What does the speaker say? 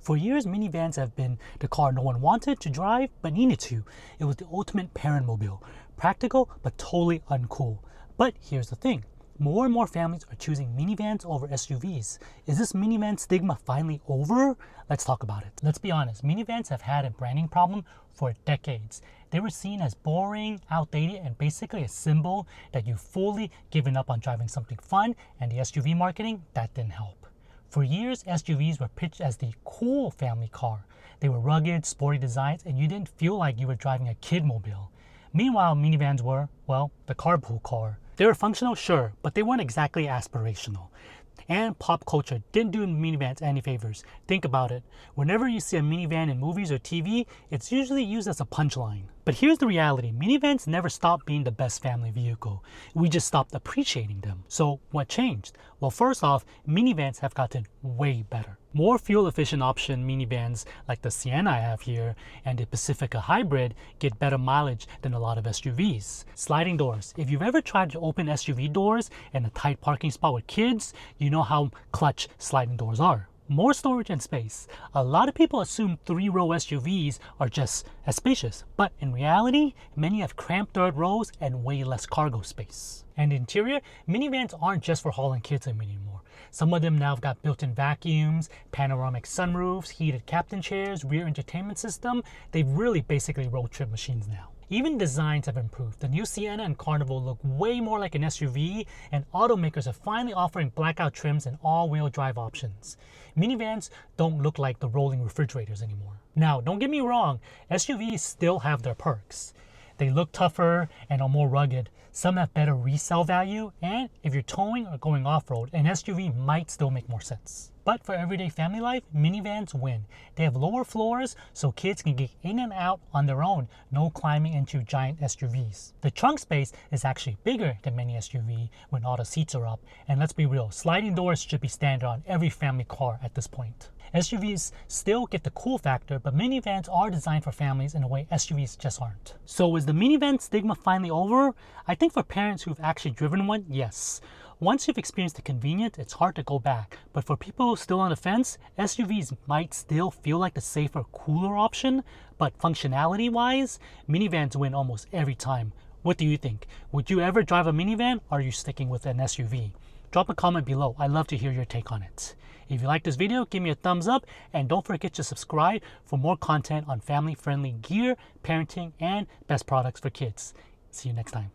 For years, minivans have been the car no one wanted to drive but needed to. It was the ultimate parent mobile. Practical but totally uncool. But here's the thing. More and more families are choosing minivans over SUVs. Is this minivan stigma finally over? Let's talk about it. Let's be honest, minivans have had a branding problem for decades. They were seen as boring, outdated, and basically a symbol that you've fully given up on driving something fun, and the SUV marketing, that didn't help. For years, SUVs were pitched as the cool family car. They were rugged, sporty designs, and you didn't feel like you were driving a kid mobile. Meanwhile, minivans were, well, the carpool car. They were functional, sure, but they weren't exactly aspirational. And pop culture didn't do minivans any favors. Think about it. Whenever you see a minivan in movies or TV, it's usually used as a punchline. But here's the reality. Minivans never stopped being the best family vehicle. We just stopped appreciating them. So what changed? Well, first off, minivans have gotten way better. More fuel-efficient option minivans like the Sienna I have here and the Pacifica Hybrid get better mileage than a lot of SUVs. Sliding doors. If you've ever tried to open SUV doors in a tight parking spot with kids, you know how clutch sliding doors are. More storage and space. A lot of people assume 3-row SUVs are just as spacious, but in reality, many have cramped third rows and way less cargo space. And interior, minivans aren't just for hauling kids anymore. Some of them now have got built-in vacuums, panoramic sunroofs, heated captain chairs, rear entertainment system. They've really basically road trip machines now. Even designs have improved. The new Sienna and Carnival look way more like an SUV, and automakers are finally offering blackout trims and all-wheel drive options. Minivans don't look like the rolling refrigerators anymore. Now, don't get me wrong, SUVs still have their perks. They look tougher and are more rugged. Some have better resale value, and if you're towing or going off-road, an SUV might still make more sense. But for everyday family life, minivans win. They have lower floors so kids can get in and out on their own, no climbing into giant SUVs. The trunk space is actually bigger than many SUV when all the seats are up, and let's be real, sliding doors should be standard on every family car at this point. SUVs still get the cool factor, but minivans are designed for families in a way SUVs just aren't. So is the minivan stigma finally over? I think for parents who've actually driven one, yes. Once you've experienced the convenience, it's hard to go back. But for people still on the fence, SUVs might still feel like the safer, cooler option, but functionality-wise, minivans win almost every time. What do you think? Would you ever drive a minivan, or are you sticking with an SUV? Drop a comment below. I'd love to hear your take on it. If you like this video, give me a thumbs up, and don't forget to subscribe for more content on family-friendly gear, parenting, and best products for kids. See you next time.